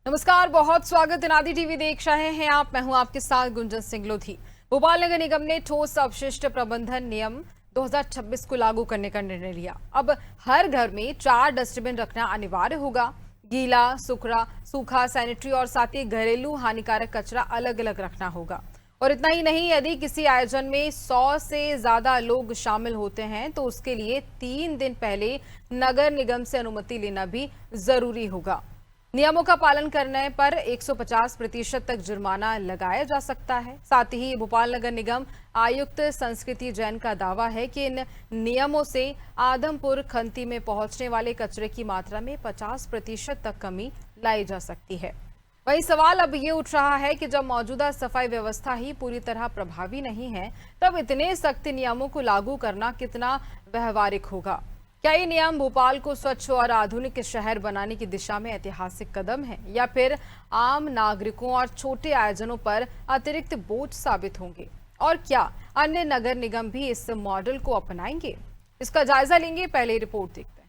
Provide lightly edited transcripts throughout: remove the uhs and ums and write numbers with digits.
नमस्कार, बहुत स्वागत अनादि टीवी देख रहे हैं आप। मैं हूं आपके साथ गुंजन सिंह लोधी। भोपाल नगर निगम ने ठोस अपशिष्ट प्रबंधन नियम 2026 को लागू करने का निर्णय लिया। अब हर घर में 4 डस्टबिन रखना अनिवार्य होगा। गीला, सूखा, सैनिटरी और साथ ही घरेलू हानिकारक कचरा अलग अलग रखना होगा। और इतना ही नहीं, यदि किसी आयोजन में 100 से ज्यादा लोग शामिल होते हैं तो उसके लिए 3 दिन पहले नगर निगम से अनुमति लेना भी जरूरी होगा। नियमों का पालन करने पर 150% तक जुर्माना लगाया जा सकता है। साथ ही भोपाल नगर निगम आयुक्त संस्कृति जैन का दावा है कि इन नियमों से आदमपुर खंती में पहुंचने वाले कचरे की मात्रा में 50% तक कमी लाई जा सकती है। वही सवाल अब ये उठ रहा है कि जब मौजूदा सफाई व्यवस्था ही पूरी तरह प्रभावी नहीं है, तब इतने सख्त नियमों को लागू करना कितना व्यावहारिक होगा। क्या ये नियम भोपाल को स्वच्छ और आधुनिक शहर बनाने की दिशा में ऐतिहासिक कदम है, या फिर आम नागरिकों और छोटे आयोजनों पर अतिरिक्त बोझ साबित होंगे? और क्या अन्य नगर निगम भी इस मॉडल को अपनाएंगे? इसका जायजा लेंगे, पहले रिपोर्ट देखते हैं।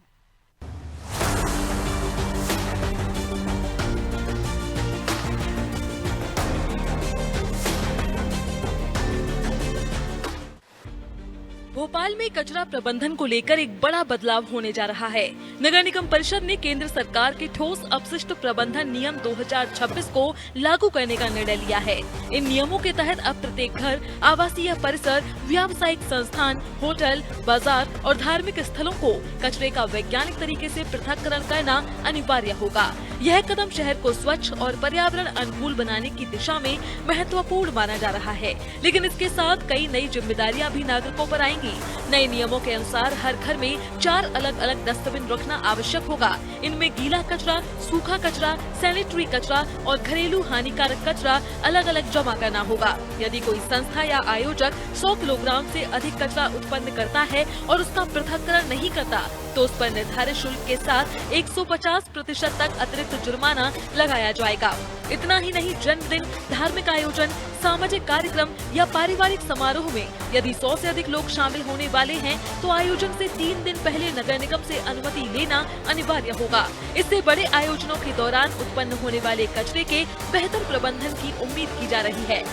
भोपाल में कचरा प्रबंधन को लेकर एक बड़ा बदलाव होने जा रहा है। नगर निगम परिषद ने केंद्र सरकार के ठोस अपशिष्ट प्रबंधन नियम 2026 को लागू करने का निर्णय लिया है। इन नियमों के तहत अब प्रत्येक घर, आवासीय परिसर, व्यावसायिक संस्थान, होटल, बाजार और धार्मिक स्थलों को कचरे का वैज्ञानिक तरीके से पृथक्करण करना अनिवार्य होगा। यह कदम शहर को स्वच्छ और पर्यावरण अनुकूल बनाने की दिशा में महत्वपूर्ण माना जा रहा है, लेकिन इसके साथ कई नई जिम्मेदारियां भी नागरिकों पर आएंगी। नए नियमों के अनुसार हर घर में 4 अलग अलग डस्टबिन रखना आवश्यक होगा। इनमें गीला कचरा, सूखा कचरा, सैनिटरी कचरा और घरेलू हानिकारक कचरा अलग अलग जमा करना होगा। यदि कोई संस्था या आयोजक 100 किलोग्राम से अधिक कचरा उत्पन्न करता है और उसका पृथक्करण नहीं करता, तो उस पर निर्धारित शुल्क के साथ 150% तक अतिरिक्त जुर्माना लगाया जाएगा। इतना ही नहीं, जन्मदिन, धार्मिक आयोजन, सामाजिक कार्यक्रम या पारिवारिक समारोह में यदि 100 से अधिक लोग शामिल होने वाले हैं, तो आयोजन से 3 दिन पहले नगर निगम से अनुमति लेना अनिवार्य होगा। इससे बड़े आयोजनों के दौरान उत्पन्न होने वाले कचरे के बेहतर प्रबंधन की उम्मीद की जा रही है।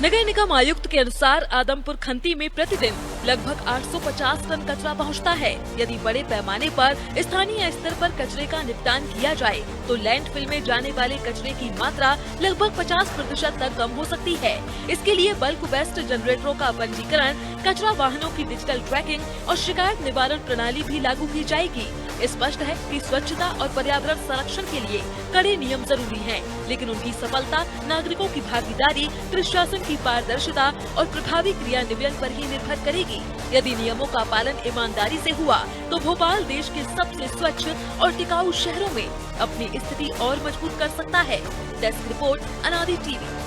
नगर निगम आयुक्त के अनुसार आदमपुर खंती में प्रतिदिन लगभग 850 टन कचरा पहुंचता है। यदि बड़े पैमाने पर स्थानीय स्तर पर कचरे का निपटान किया जाए, तो लैंडफिल में जाने वाले कचरे की मात्रा लगभग 50% तक कम हो सकती है। इसके लिए बल्क वेस्ट जनरेटरों का पंजीकरण, कचरा वाहनों की डिजिटल ट्रैकिंग और शिकायत निवारण प्रणाली भी लागू की जाएगी। स्पष्ट है कि स्वच्छता और पर्यावरण संरक्षण के लिए कड़े नियम जरूरी हैं, लेकिन उनकी सफलता नागरिकों की भागीदारी, प्रशासन की पारदर्शिता और प्रभावी क्रियान्वयन पर ही निर्भर करेगी। यदि नियमों का पालन ईमानदारी से हुआ, तो भोपाल देश के सबसे स्वच्छ और टिकाऊ शहरों में अपनी स्थिति और मजबूत कर सकता है। डेस्क रिपोर्ट, अनादि टीवी।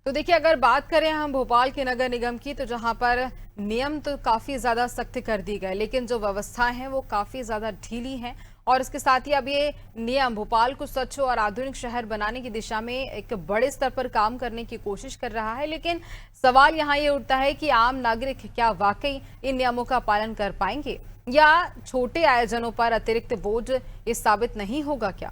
तो देखिए, अगर बात करें हम भोपाल के नगर निगम की, तो जहां पर नियम तो काफी ज्यादा सख्त कर दी गए, लेकिन जो व्यवस्थाएं हैं वो काफी ज्यादा ढीली हैं। और इसके साथ ही अब ये नियम भोपाल को स्वच्छ और आधुनिक शहर बनाने की दिशा में एक बड़े स्तर पर काम करने की कोशिश कर रहा है। लेकिन सवाल यहाँ ये उठता है कि आम नागरिक क्या वाकई इन नियमों का पालन कर पाएंगे, या छोटे आयोजनों पर अतिरिक्त बोझ ये साबित नहीं होगा क्या?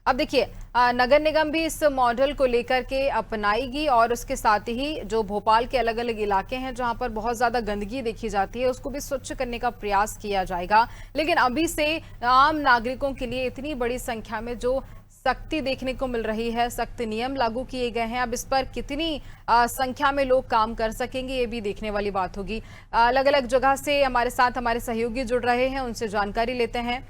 अब देखिए, नगर निगम भी इस मॉडल को लेकर के अपनाएगी, और उसके साथ ही जो भोपाल के अलग अलग इलाके हैं जहां पर बहुत ज्यादा गंदगी देखी जाती है, उसको भी स्वच्छ करने का प्रयास किया जाएगा। लेकिन अभी से आम नागरिकों के लिए इतनी बड़ी संख्या में जो सख्ती देखने को मिल रही है, सख्त नियम लागू किए गए हैं, अब इस पर कितनी संख्या में लोग काम कर सकेंगे, ये भी देखने वाली बात होगी। अलग अलग जगह से हमारे साथ हमारे सहयोगी जुड़ रहे हैं, उनसे जानकारी लेते हैं।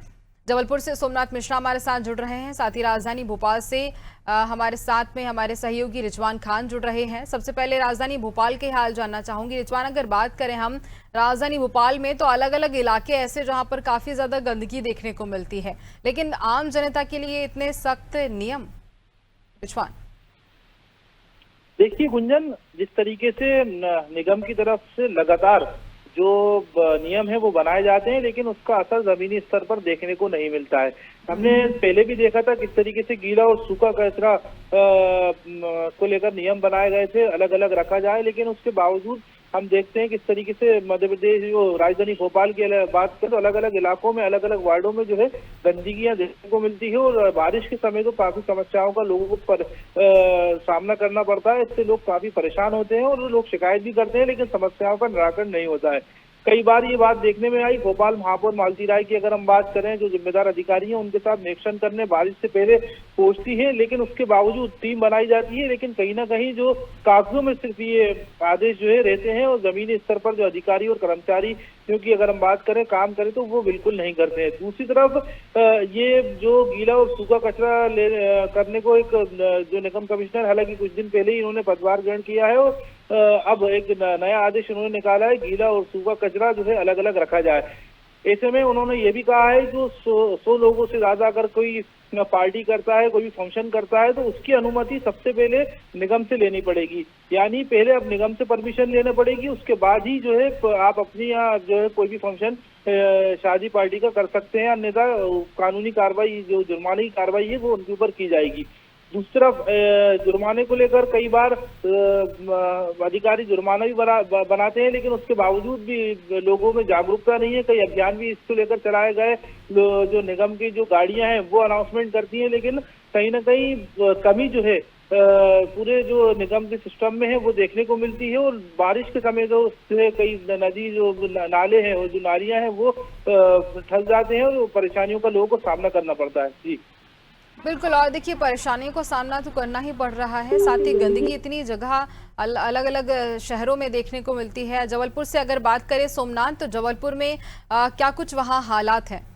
जबलपुर से सोमनाथ मिश्रा हमारे साथ जुड़ रहे हैं, साथ ही राजधानी भोपाल से हमारे साथ में हमारे सहयोगी रिजवान खान जुड़ रहे हैं। सबसे पहले राजधानी भोपाल के हाल जानना चाहूंगी। रिजवान, अगर बात करें हम राजधानी भोपाल में, तो अलग अलग इलाके ऐसे जहां पर काफी ज्यादा गंदगी देखने को मिलती है, लेकिन आम जनता के लिए इतने सख्त नियम। रिजवान, देखिए गुंजन, जिस तरीके से निगम की तरफ से लगातार जो नियम है वो बनाए जाते हैं, लेकिन उसका असर जमीनी स्तर पर देखने को नहीं मिलता है। हमने पहले भी देखा था किस तरीके से गीला और सूखा कचरा को लेकर नियम बनाए गए थे, अलग अलग रखा जाए, लेकिन उसके बावजूद हम देखते हैं किस तरीके से मध्य प्रदेश जो राजधानी भोपाल की बात करें तो अलग अलग इलाकों में अलग अलग वार्डों में जो है गंदगियां देखने को मिलती है और बारिश के समय तो काफी समस्याओं का लोगों को सामना करना पड़ता है। इससे लोग काफी परेशान होते हैं और लोग शिकायत भी करते हैं, लेकिन समस्याओं का निराकरण नहीं होता है। कई बार ये बात देखने में आई, भोपाल महापौर मालती राय की अगर हम बात करें, जो जिम्मेदार अधिकारी हैं उनके साथ निरीक्षण करने बारिश से पहले पहुंचती है, लेकिन उसके बावजूद टीम बनाई जाती है, लेकिन कहीं ना कहीं जो कागजों में सिर्फ ये आदेश जो है रहते हैं और जमीनी स्तर पर जो अधिकारी और कर्मचारी क्योंकि अगर हम बात करें काम करें तो वो बिल्कुल नहीं करते हैं। दूसरी तरफ ये जो गीला और सूखा कचरा करने को एक जो निगम कमिश्नर, हालांकि कुछ दिन पहले ही इन्होंने पदभार ग्रहण किया है और अब एक नया आदेश उन्होंने निकाला है, गीला और सूखा कचरा जो है अलग अलग रखा जाए। ऐसे में उन्होंने ये भी कहा है जो 100 लोगों से ज्यादा अगर कोई पार्टी करता है, कोई भी फंक्शन करता है तो उसकी अनुमति सबसे पहले निगम से लेनी पड़ेगी। यानी पहले अब निगम से परमिशन लेनी पड़ेगी, उसके बाद ही जो है आप अपनी यहाँ जो है कोई भी फंक्शन शादी पार्टी का कर सकते हैं, अन्यथा कानूनी कार्रवाई जो जुर्माने की कार्रवाई है वो उनके ऊपर की जाएगी। दूसरी तरफ जुर्माने को लेकर कई बार अधिकारी जुर्माना भी बनाते हैं, लेकिन उसके बावजूद भी लोगों में जागरूकता नहीं है। कई अभियान भी इसको लेकर चलाए गए, जो निगम की जो गाड़ियां हैं वो अनाउंसमेंट करती हैं, लेकिन कहीं ना कहीं कमी जो है पूरे जो निगम के सिस्टम में है वो देखने को मिलती है। और बारिश के समय तो कई नदी जो नाले हैं और जो नालियां हैं वो फंस जाते हैं और परेशानियों का लोगों को सामना करना पड़ता है। जी बिल्कुल, और देखिए परेशानियों का सामना तो करना ही पड़ रहा है, साथ ही गंदगी इतनी जगह अलग अलग शहरों में देखने को मिलती है। जबलपुर से अगर बात करें सोमनाथ, तो जबलपुर में क्या कुछ वहाँ हालात हैं?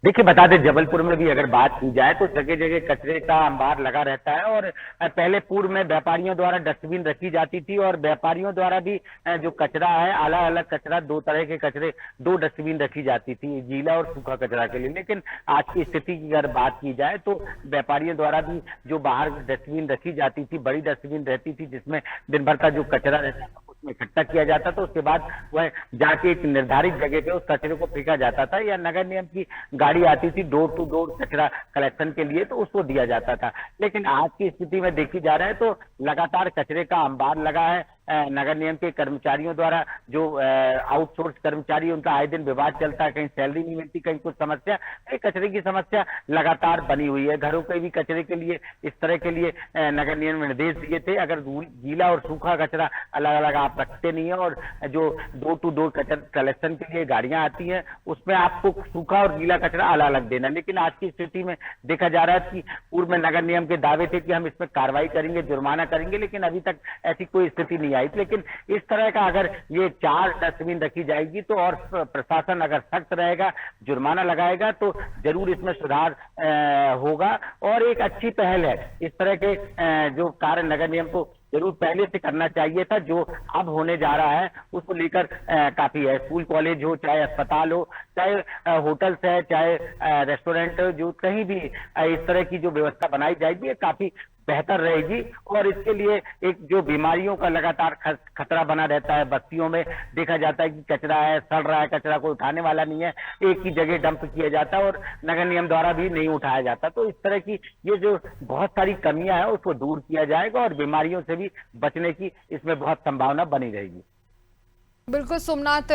देखिए बता दें, जबलपुर में भी अगर बात की जाए तो जगह जगह कचरे का अंबार लगा रहता है और पहले पूर्व में व्यापारियों द्वारा डस्टबिन रखी जाती थी और व्यापारियों द्वारा भी जो कचरा है, अलग अलग कचरा, 2 तरह के कचरे, 2 डस्टबिन रखी जाती थी, गीला और सूखा कचरा के लिए। लेकिन आज की स्थिति की अगर बात की जाए तो व्यापारियों द्वारा भी जो बाहर डस्टबिन रखी जाती थी, बड़ी डस्टबिन रहती थी जिसमें दिन भर का जो कचरा रहता था उसमें इकट्ठा किया जाता था, उसके बाद वह जाके एक निर्धारित जगह पे उस कचरे को फेंका जाता था या नगर निगम की गाड़ी आती थी डोर टू डोर कचरा कलेक्शन के लिए तो उसको दिया जाता था। लेकिन आज की स्थिति में देखी जा रहा है तो लगातार कचरे का अंबार लगा है। नगर निगम के कर्मचारियों द्वारा जो आउटसोर्स कर्मचारी, उनका आए दिन विवाद चलता है, कहीं सैलरी नहीं मिलती, कहीं कुछ समस्या, कचरे की समस्या लगातार बनी हुई है। घरों के भी कचरे के लिए इस तरह के लिए नगर निगम ने निर्देश दिए थे, अगर गीला और सूखा कचरा अलग अलग आप रखते नहीं है और जो डोर टू डोर कचरा कलेक्शन के लिए गाड़ियां आती हैं उसमें आपको सूखा और गीला कचरा अलग अलग देना। लेकिन आज की स्थिति में देखा जा रहा है कि पूर्व में नगर निगम के दावे थे कि हम इसमें कार्रवाई करेंगे, जुर्माना करेंगे, लेकिन अभी तक ऐसी कोई स्थिति नहीं आई। लेकिन इस तरह का अगर ये 4 डस्टबिन रखी जाएगी तो और प्रशासन अगर सख्त रहेगा, जुर्माना लगाएगा तो जरूर इसमें सुधार होगा और एक अच्छी पहल है। इस तरह के जो कार्य नगर निगम को जरूर पहले से करना चाहिए था, जो अब होने जा रहा है उसको लेकर काफी है। स्कूल कॉलेज हो, चाहे अस्पताल हो, चाहे होटल्स है, चाहे रेस्टोरेंट, जो कहीं भी इस तरह की जो व्यवस्था बनाई जाएगी ये काफी बेहतर रहेगी। और इसके लिए एक जो बीमारियों का लगातार खतरा बना रहता है, बस्तियों में देखा जाता है कि कचरा है, सड़ रहा है, कचरा कोई उठाने वाला नहीं है, एक ही जगह डंप किया जाता है और नगर निगम द्वारा भी नहीं उठाया जाता। तो इस तरह की ये जो बहुत सारी कमियां हैं उसको दूर किया जाएगा और बीमारियों से भी बचने की इसमें बहुत संभावना बनी रहेगी। बिल्कुल सोमनाथ,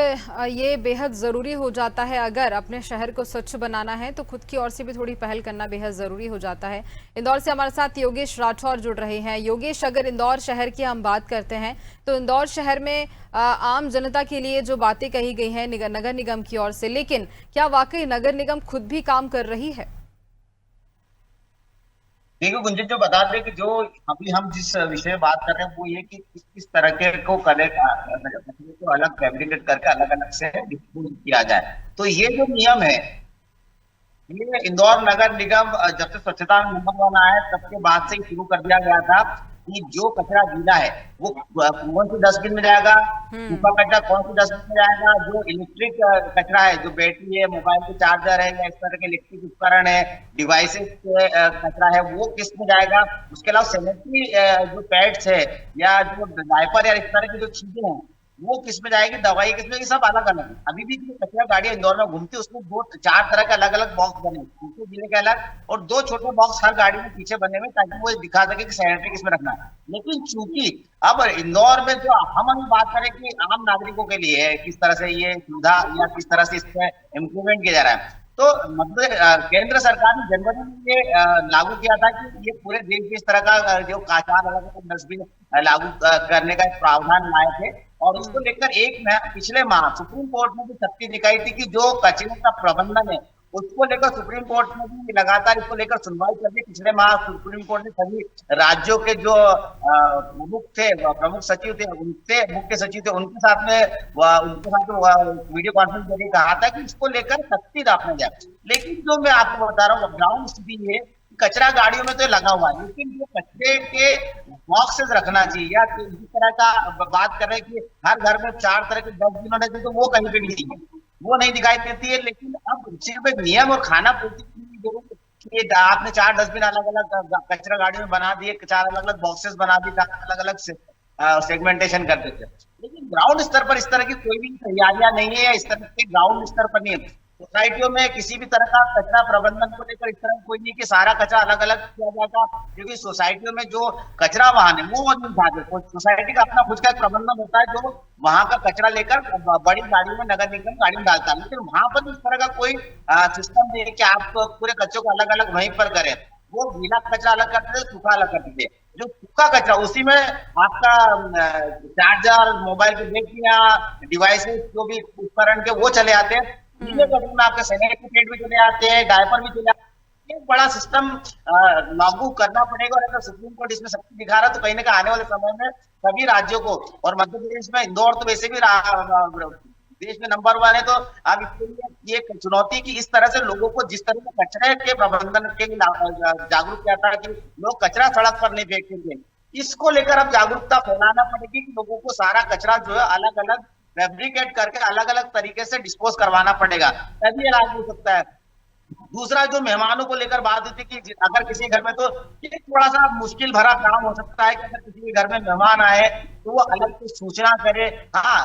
ये बेहद ज़रूरी हो जाता है। अगर अपने शहर को स्वच्छ बनाना है तो खुद की ओर से भी थोड़ी पहल करना बेहद ज़रूरी हो जाता है। इंदौर से हमारे साथ योगेश राठौर जुड़ रहे हैं। योगेश, अगर इंदौर शहर की हम बात करते हैं तो इंदौर शहर में आम जनता के लिए जो बातें कही गई हैं नगर निगम की ओर से, लेकिन क्या वाकई नगर निगम खुद भी काम कर रही है? देखो गुंजन, जो बता दें कि जो अभी हम जिस विषय में बात कर रहे हैं वो ये कि किस तरह के को को अलग फैब्रिकेट करके अलग अलग से डिस्पोज किया जाए। तो ये जो नियम है ये इंदौर नगर निगम जब से स्वच्छता नंबर 1 आया तब के बाद से ही शुरू कर दिया गया था कि जो कचरा गीला है वो कौन सी डस्टबिन में जाएगा, सूखा कचरा कौन सी डस्टबिन में जाएगा, जो इलेक्ट्रिक कचरा है, जो बैटरी है, मोबाइल के चार्जर है या इस तरह के इलेक्ट्रिक उपकरण है, डिवाइसेस कचरा है, वो किस में जाएगा। उसके अलावा सैनिटरी जो पैड्स है या जो डायपर या इस तरह की जो चीजें हैं वो किस में जाएगी, दवाई किस में, ये सब अलग अलग है। अभी भी जो कचरा गाड़ी इंदौर में घूमती है उसमें 4 तरह के अलग अलग बॉक्स बने, उनको जिले के अलग, और 2 छोटे बॉक्स हर गाड़ी में पीछे बने हुए, ताकि वो दिखा सके कि सैनिटरी किसमें रखना है। लेकिन चूंकि अब इंदौर में जो हम अभी बात करें कि आम नागरिकों के लिए है, किस तरह से ये सुविधा या किस तरह से इसमें इम्प्लीमेंट किया जा रहा है, तो मतलब केंद्र सरकार ने जनवरी में ये लागू किया था कि ये पूरे देश में इस तरह का जो 4 अलग अलग डस्टबिन लागू करने का एक प्रावधान लाए थे। और उसको लेकर पिछले माह सुप्रीम कोर्ट में भी सख्ती दिखाई थी कि जो कचरे का प्रबंधन है उसको लेकर सुप्रीम कोर्ट में भी लगातार इसको लेकर सुनवाई कर रही। पिछले माह सुप्रीम कोर्ट ने सभी राज्यों के जो प्रमुख सचिव थे, उनसे मुख्य सचिव थे, उनके साथ वीडियो कॉन्फ्रेंस करके कहा था कि इसको लेकर सख्ती रखना जाए। लेकिन जो मैं आपको बता रहा हूँ ग्राउंड स्थिति है, कचरा गाड़ियों में तो लगा हुआ है, लेकिन जो कचरे के बॉक्सेस रखना चाहिए या जिस तरह का बात कर रहे हैं कि हर घर में 4 तरह के डस्टबिन होने चाहिए, तो वो कहीं पे भी नहीं है, वो नहीं दिखाई देती है। लेकिन अब सिर्फ एक नियम और खाना पूर्ति की जरूरत है कि आपने 4 डस्टबिन अलग अलग कचरा गाड़ी में बना दिए, 4 अलग अलग बॉक्सेस बना दिए, अलग अलग सेगमेंटेशन कर देते हैं। लेकिन ग्राउंड स्तर पर इस तरह की कोई भी तैयारियां नहीं है, या इस तरह के ग्राउंड स्तर पर नहीं है। सोसाइटियों में किसी भी तरह का कचरा प्रबंधन को लेकर इस तरह कोई नहीं कि सारा कचरा अलग अलग किया जाएगा, क्योंकि सोसाइटियों में जो कचरा वाहन है वो नहीं उठाते, सोसाइटी का अपना खुद का एक प्रबंधन होता है जो वहां का कचरा लेकर बड़ी गाड़ी में, नगर निगम गाड़ी में डालता है। लेकिन वहां पर इस तरह का कोई सिस्टम नहीं है कि आप पूरे कचरों को अलग अलग वहीं पर करें। वो गीला कचरा अलग करते थे, सूखा अलग करते थे। जो सूखा कचरा उसी में आपका चार्जर, मोबाइल की बैटरियां, डिवाइसेस, जो भी उपकरण के वो चले आते हैं, आपके सैनिटरी पैड भी चले आते हैं, डायपर भी चले आते हैं। एक बड़ा सिस्टम लागू करना पड़ेगा। और अगर सुप्रीम कोर्ट इसमें सख्ती दिखा रहा है तो कहीं ना कहीं आने वाले समय में सभी राज्यों को, और मध्य प्रदेश में इंदौर तो वैसे भी देश में नंबर 1 है, तो अब इसके लिए ये चुनौती की इस तरह से लोगों को जिस तरह से कचरे के प्रबंधन के लिए जागरूक किया था कि लोग कचरा सड़क पर नहीं फेंकेंगे, इसको लेकर अब जागरूकता फैलाना पड़ेगी कि लोगों को सारा कचरा जो है अलग अलग फैब्रिकेट करके अलग अलग तरीके से डिस्पोज करवाना पड़ेगा, तभी इलाज हो सकता है। दूसरा जो मेहमानों को लेकर बात होती है कि अगर किसी घर में, तो ये थोड़ा सा मुश्किल भरा काम हो सकता है कि अगर किसी के घर में मेहमान आए तो वो अलग से सूचना करे। हाँ,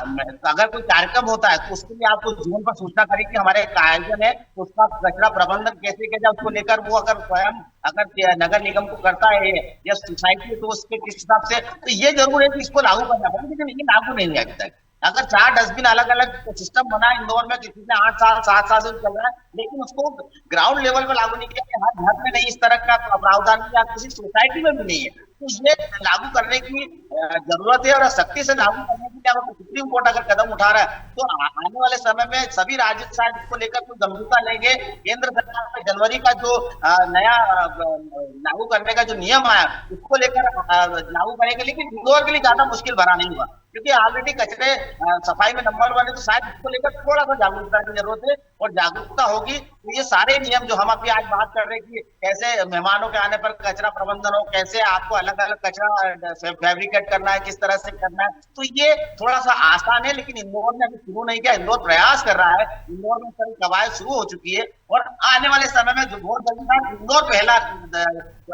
अगर कोई कार्यक्रम होता है तो उसके लिए आपको जीवन पर सूचना करे कि हमारे एक आयोजन है, तो उसका कचरा प्रबंधन कैसे किया जाए, उसको लेकर वो अगर स्वयं अगर नगर निगम को करता है या सोसाइटी, तो उसके किस हिसाब से, तो ये जरूर है कि इसको लागू करना पड़ेगा। लेकिन ये लागू नहीं है अभी तक। अगर 4 डस्टबिन अलग अलग सिस्टम बना इंदौर में, किसी ने 8 साल 7 साल से चल रहा है, लेकिन उसको ग्राउंड लेवल पर लागू नहीं किया, हर घर में नहीं इस तरह का प्रावधान या किसी सोसाइटी में भी नहीं है, तो ये लागू करने की जरूरत है। और सख्ती से लागू करने के लिए अगर सुप्रीम कोर्ट अगर कदम उठा रहा है तो आने वाले समय में सभी राज्य शायद इसको लेकर कुछ गंभीरता लेंगे। केंद्र सरकार ने जनवरी का जो नया लागू करने का जो नियम आया उसको लेकर लागू करेंगे, लेकिन इंदौर के लिए ज्यादा मुश्किल भरा नहीं हुआ, क्योंकि ऑलरेडी कचरे सफाई में नंबर 1 है, तो शायद इसको लेकर थोड़ा सा जागरूकता की जरूरत है। और जागरूकता होगी तो ये सारे नियम जो हम अभी आज बात कर रहे हैं कि कैसे मेहमानों के आने पर कचरा प्रबंधन हो, कैसे आपको अलग अलग कचरा फैब्रिकेट करना है, किस तरह से करना है, तो ये थोड़ा सा आसान है। लेकिन इंदौर ने अभी शुरू नहीं किया, इंदौर प्रयास कर रहा है, इंदौर में सारी कवायद शुरू हो चुकी है। और आने वाले समय में जो बहुत जल्दी इंदौर पहला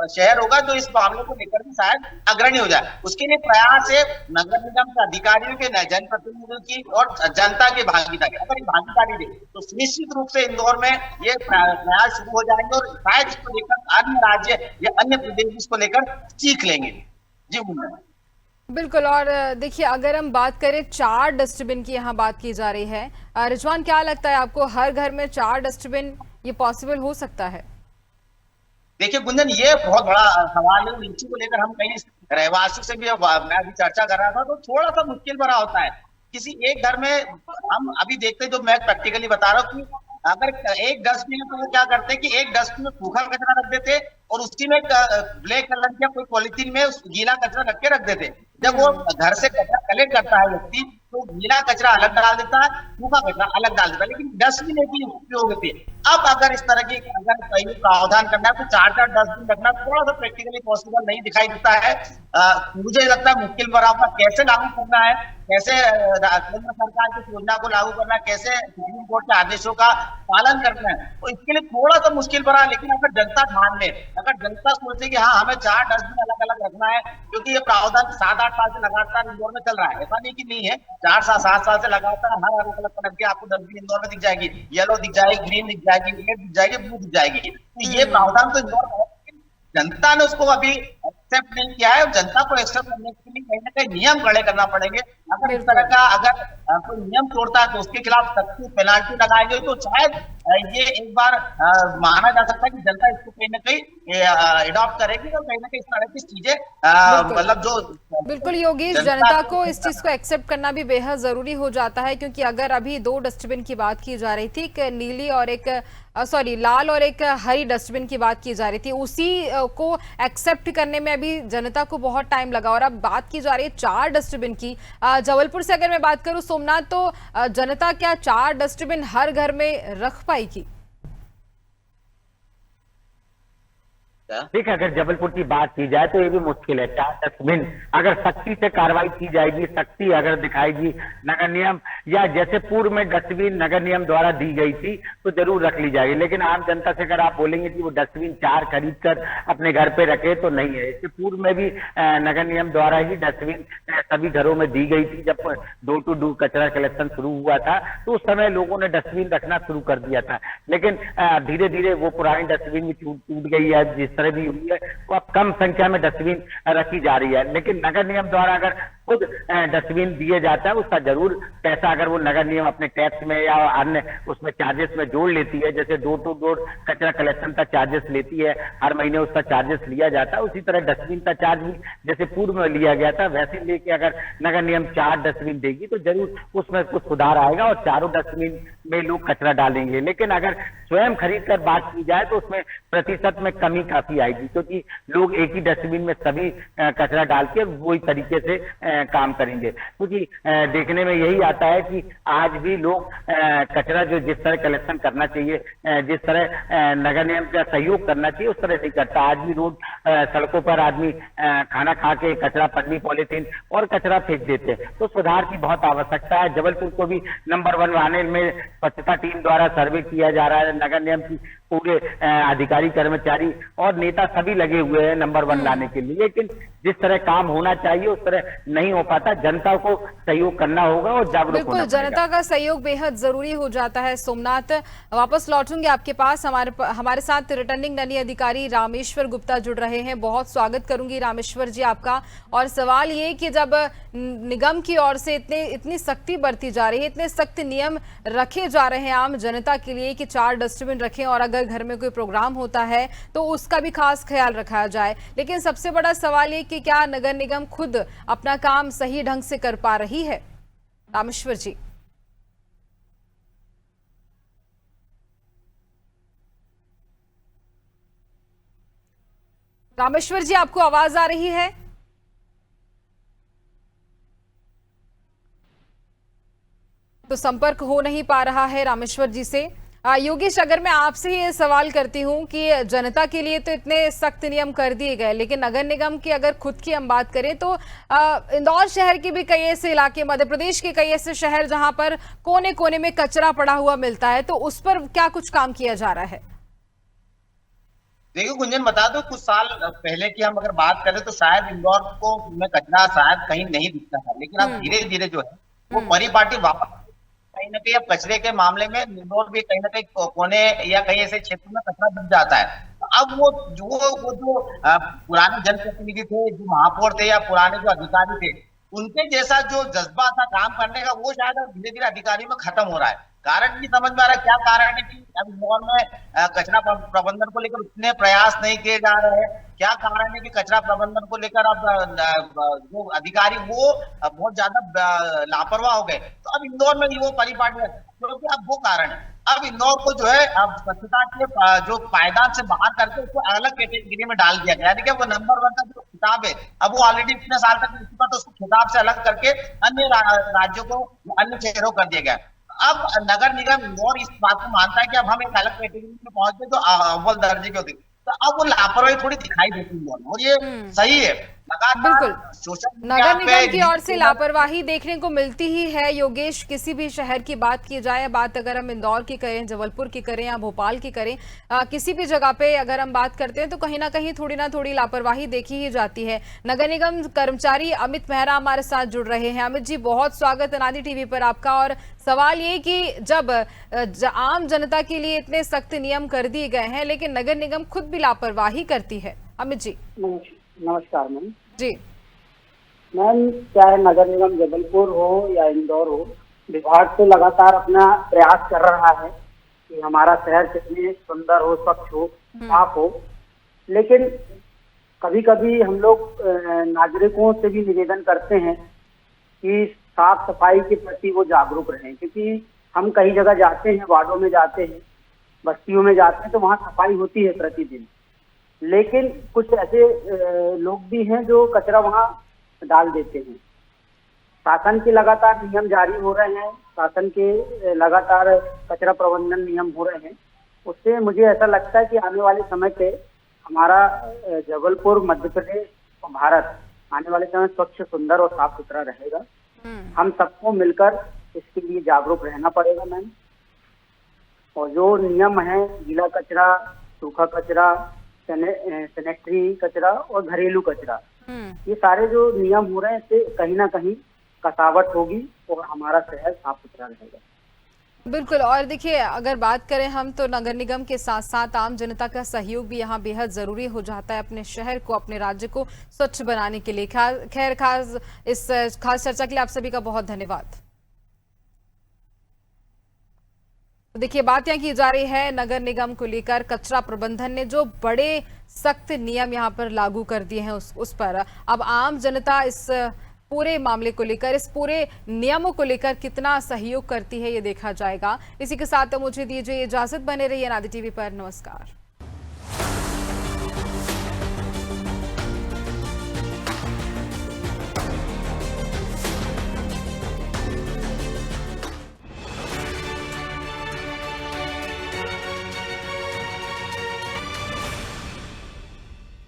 शहर होगा जो इस मामले को लेकर भी शायद अग्रणी हो जाए। उसके लिए प्रयास है नगर निगम के अधिकारियों के, जनप्रतिनिधियों की और जनता की भागीदारी। अगर ये भागीदारी दे तो निश्चित रूप से इंदौर में ये प्रयास शुरू हो जाएंगे और शायद इसको लेकर अन्य राज्य या अन्य प्रदेश इसको लेकर सीख लेंगे। जी बिल्कुल। और देखिए, अगर हम बात करें 4 डस्टबिन की यहाँ बात की जा रही है, रिजवान क्या लगता है आपको, हर घर में 4 डस्टबिन ये पॉसिबल हो सकता है? देखिए गुंजन, ये बहुत बड़ा सवाल है। इसी को लेकर हम कई रहवासियों से भी मैं अभी चर्चा कर रहा था, तो थोड़ा सा मुश्किल भरा होता है। किसी एक घर में हम अभी देखते हैं, जो मैं प्रैक्टिकली बता रहा हूँ, कि अगर एक डस्टबिन है तो वो क्या करते हैं कि एक डस्टबिन में सूखा कचरा रख देते और उसी में ब्लैक कलर का कोई पॉलिथीन में गीला कचरा रख के रख देते। जब वो घर से कचरा कलेक्ट करता है व्यक्ति, तो गीला कचरा अलग डाल देता है, सूखा कचरा अलग डाल देता है, लेकिन डस्टबिन एक ही उपयोग होती है। अब अगर इस तरह की अगर कहीं प्रावधान करना है तो 4 डस्टबिन रखना थोड़ा सा प्रैक्टिकली पॉसिबल नहीं दिखाई देता है। मुझे लगता है मुश्किल बराबर कैसे लागू करना है, कैसे केंद्र सरकार की योजना को लागू करना है, कैसे सुप्रीम कोर्ट के आदेशों का पालन करना है, तो इसके लिए थोड़ा तो मुश्किल भरा है। लेकिन अगर जनता मान ले, अगर जनता सोचे कि हाँ हमें 4 डस्टबिन अलग अलग रखना है, क्योंकि ये प्रावधान 7-8 साल से लगातार इंदौर में चल रहा है, ऐसा नहीं कि नहीं है, 4-7 साल से लगातार हर अलग अलग कलर की आपको डस्टबिन इंदौर में दिख जाएगी, येलो दिख जाएगी, ग्रीन दिख जाएगी, रेड दिख जाएगी, ब्लू दिख जाएगी। तो ये प्रावधान तो इंदौर में है, जनता ने उसको अभी एक्सेप्ट नहीं किया है। जनता को एक्सेप्ट करने के लिए कहीं ना कहीं नियम खड़े करना पड़ेंगे। अगर इस तरह का अगर कोई नियम तोड़ता है तो उसके खिलाफ सख्त पेनाल्टी लगाई गई तो शायद ये एक बार माना जा सकता है कि जनता इसको कहीं ना कहीं अडॉप्ट करेगी और कहीं ना कहीं इस तरह की चीजें मतलब जो बिल्कुल योगेश, जनता को इस चीज को एक्सेप्ट करना भी बेहद जरूरी हो जाता है, क्योंकि अगर अभी 2 डस्टबिन की बात की जा रही थी, एक नीली और एक लाल और एक हरी डस्टबिन की बात की जा रही थी, उसी को एक्सेप्ट करने में अभी जनता को बहुत टाइम लगा। और अब बात की जा रही है 4 डस्टबिन की। जबलपुर से अगर मैं बात करूं सोमनाथ, तो जनता क्या 4 डस्टबिन हर घर में रख पाएगी? देखिए, अगर जबलपुर की बात की जाए तो ये भी मुश्किल है। 4 डस्टबिन अगर सख्ती से कार्रवाई की जाएगी, सख्ती अगर दिखाएगी नगर निगम, या जैसे पूर्व में डस्टबिन नगर निगम द्वारा दी गई थी तो जरूर रख ली जाएगी। लेकिन आम जनता से अगर आप बोलेंगे कि वो डस्टबिन 4 खरीद कर अपने घर पे रखे तो नहीं है। इससे पूर्व में भी नगर निगम द्वारा ही डस्टबिन सभी घरों में दी गई थी। जब डोर टू डोर कचरा कलेक्शन शुरू हुआ था तो उस समय लोगों ने डस्टबिन रखना शुरू कर दिया था। लेकिन धीरे धीरे वो पुरानी डस्टबिन भी टूट गई है, जिस तरह भी हुई है वो अब कम संख्या में डस्टबिन रखी जा रही है। लेकिन नगर निगम द्वारा अगर खुद डस्टबिन दिए जाता है, उसका जरूर पैसा अगर वो नगर निगम अपने टैक्स में या अन्य उसमें चार्जेस में जोड़ लेती है, जैसे डोर टू डोर कचरा कलेक्शन का चार्जेस लेती है, हर महीने उसका चार्जेस लिया जाता है, उसी तरह डस्टबिन का चार्ज भी जैसे पूर्व में लिया गया था वैसे लेके अगर नगर निगम 4 डस्टबिन देगी तो जरूर उसमें कुछ सुधार आएगा और चारों डस्टबिन में लोग कचरा डालेंगे। लेकिन अगर स्वयं खरीद कर बात की जाए तो उसमें प्रतिशत में कमी काफी आएगी, क्योंकि लोग एक ही डस्टबिन में सभी कचरा डाल के वही तरीके से काम करेंगे। क्योंकि देखने में यही आता है कि आज भी लोग कचरा जो जिस तरह कलेक्शन करना चाहिए, जिस तरह नगर निगम का सहयोग करना चाहिए उस तरह नहीं करता। आज भी रोड सड़कों पर आदमी खाना खा के कचरा, पन्नी, पॉलीथीन और कचरा फेंक देते हैं। तो सुधार की बहुत आवश्यकता है। जबलपुर को भी नंबर 1 लाने में स्वच्छता टीम द्वारा सर्वे किया जा रहा है। नगर निगम की पूरे अधिकारी, कर्मचारी और नेता सभी लगे हुए हैं नंबर 1 लाने के लिए। लेकिन जिस तरह काम होना चाहिए उस तरह नहीं हो पाता। जनता को सहयोग करना होगा और जागरूक होना बिल्कुल, जनता का सहयोग बेहद जरूरी हो जाता है। सोमनाथ, वापस लौटूंगे आपके पास। हमारे साथ रिटर्निंग ननी अधिकारी रामेश्वर गुप्ता जुड़ रहे हैं। बहुत स्वागत करूंगी रामेश्वर जी आपका। और सवाल ये कि जब निगम की ओर से इतनी सख्ती बरती जा रही है, इतने सख्त नियम रखे जा रहे हैं आम जनता के लिए कि 4 डस्टबिन रखें और अगर घर में कोई प्रोग्राम होता है तो उसका भी खास ख्याल रखा जाए, लेकिन सबसे बड़ा सवाल ये कि क्या नगर निगम खुद अपना काम सही ढंग से कर पा रही है? रामेश्वर जी। रामेश्वर जी, आपको आवाज आ रही है? तो संपर्क हो नहीं पा रहा है रामेश्वर जी से। योगेश, अगर मैं आपसे ये सवाल करती हूं कि जनता के लिए तो इतने सख्त नियम कर दिए गए, लेकिन नगर निगम की अगर खुद की हम बात करें तो इंदौर शहर के भी कई ऐसे इलाके, मध्य प्रदेश के कई ऐसे शहर जहां पर कोने कोने में कचरा पड़ा हुआ मिलता है, तो उस पर क्या कुछ काम किया जा रहा है? देखिए गुंजन, बता दो कुछ साल पहले की हम अगर बात करें तो शायद इंदौर को में कचरा शायद कहीं नहीं दिखता था, लेकिन अब धीरे धीरे जो है वो परिपाटी वापस कहीं ना कहीं अब कचरे के मामले में इंदौर भी कहीं ना कहीं कोने या कहीं ऐसे क्षेत्र में कचरा दिख जाता है। तो अब वो जो पुराने जनप्रतिनिधि थे, जो महापौर थे या पुराने जो अधिकारी थे, उनके जैसा जो जज्बा था काम करने का, वो शायद अब धीरे धीरे अधिकारियों में खत्म हो रहा है। कारण नहीं समझ में आ रहा क्या कारण है कि अब इंदौर में कचरा प्रबंधन को लेकर उतने प्रयास नहीं किए जा रहे हैं। क्या कारण है कि कचरा प्रबंधन को लेकर अब जो अधिकारी वो बहुत ज्यादा लापरवाह हो गए। तो अब इंदौर में वो परिपाटी, क्योंकि अब वो कारण है। अब इंदौर को जो है अब स्वच्छता के जो पायदान से बाहर करके उसको अलग कैटेगरी में डाल दिया गया, यानी कि वो नंबर 1 का जो खिताब है अब वो ऑलरेडी इतने साल तक मिल चुका, तो उसको खिताब से अलग करके अन्य राज्यों को, अन्य शहरों कर दिया गया। अब नगर निगम इंदौर इस बात को मानता है कि अब हम एक अलग कैटेगरी में पहुंच गए तो अव्वल दर्जे के होते, तो अब वो लापरवाही थोड़ी दिखाई देती है और ये सही है। बिल्कुल। सोशल मीडिया नगर पे निगम की ओर से लापरवाही देखने को मिलती ही है योगेश। किसी भी शहर की बात की जाए, बात अगर हम इंदौर की करें, जबलपुर की करें या भोपाल की करें, किसी भी जगह पे अगर हम बात करते हैं तो कहीं ना कहीं थोड़ी ना थोड़ी लापरवाही देखी ही जाती है। नगर निगम कर्मचारी अमित मेहरा हमारे साथ जुड़ रहे हैं। अमित जी, बहुत स्वागत अनादि टीवी पर आपका। और सवाल ये कि जब आम जनता के लिए इतने सख्त नियम कर दिए गए हैं लेकिन नगर निगम खुद भी लापरवाही करती है। अमित जी। नमस्कार मैम जी मैम, चाहे नगर निगम जबलपुर हो या इंदौर हो, विभाग तो लगातार अपना प्रयास कर रहा है कि हमारा शहर कितने सुंदर हो, स्वच्छ हो, साफ हो। लेकिन कभी कभी हम लोग नागरिकों से भी निवेदन करते हैं कि साफ सफाई के प्रति वो जागरूक रहें, क्योंकि हम कई जगह जाते हैं, वार्डों में जाते हैं, बस्तियों में जाते हैं, तो वहाँ सफाई होती है प्रतिदिन। लेकिन कुछ ऐसे लोग भी हैं जो कचरा वहाँ डाल देते हैं। शासन के लगातार नियम जारी हो रहे हैं, शासन के लगातार कचरा प्रबंधन नियम हो रहे हैं। उससे मुझे ऐसा लगता है कि आने वाले समय पे हमारा जबलपुर, मध्य प्रदेश और भारत आने वाले समय स्वच्छ, सुंदर और साफ सुथरा रहेगा। हम सबको मिलकर इसके लिए जागरूक रहना पड़ेगा मैम। और जो नियम है, गीला कचरा, सूखा कचरा, सैनिटरी कचरा और घरेलू कचरा, ये सारे जो नियम हो रहे हैं, इससे कहीं ना कहीं कसावट होगी और हमारा शहर साफ सुथरा रहेगा। बिल्कुल। और देखिए, अगर बात करें हम तो नगर निगम के साथ साथ आम जनता का सहयोग भी यहाँ बेहद जरूरी हो जाता है अपने शहर को, अपने राज्य को स्वच्छ बनाने के लिए। खैर, इस खास चर्चा के लिए आप सभी का बहुत धन्यवाद। तो देखिए, बात यहाँ की जा रही है नगर निगम को लेकर। कचरा प्रबंधन ने जो बड़े सख्त नियम यहाँ पर लागू कर दिए हैं उस पर अब आम जनता इस पूरे मामले को लेकर, इस पूरे नियमों को लेकर कितना सहयोग करती है, ये देखा जाएगा। इसी के साथ तो मुझे दीजिए इजाजत। बने रहिए अनादि टीवी पर। नमस्कार।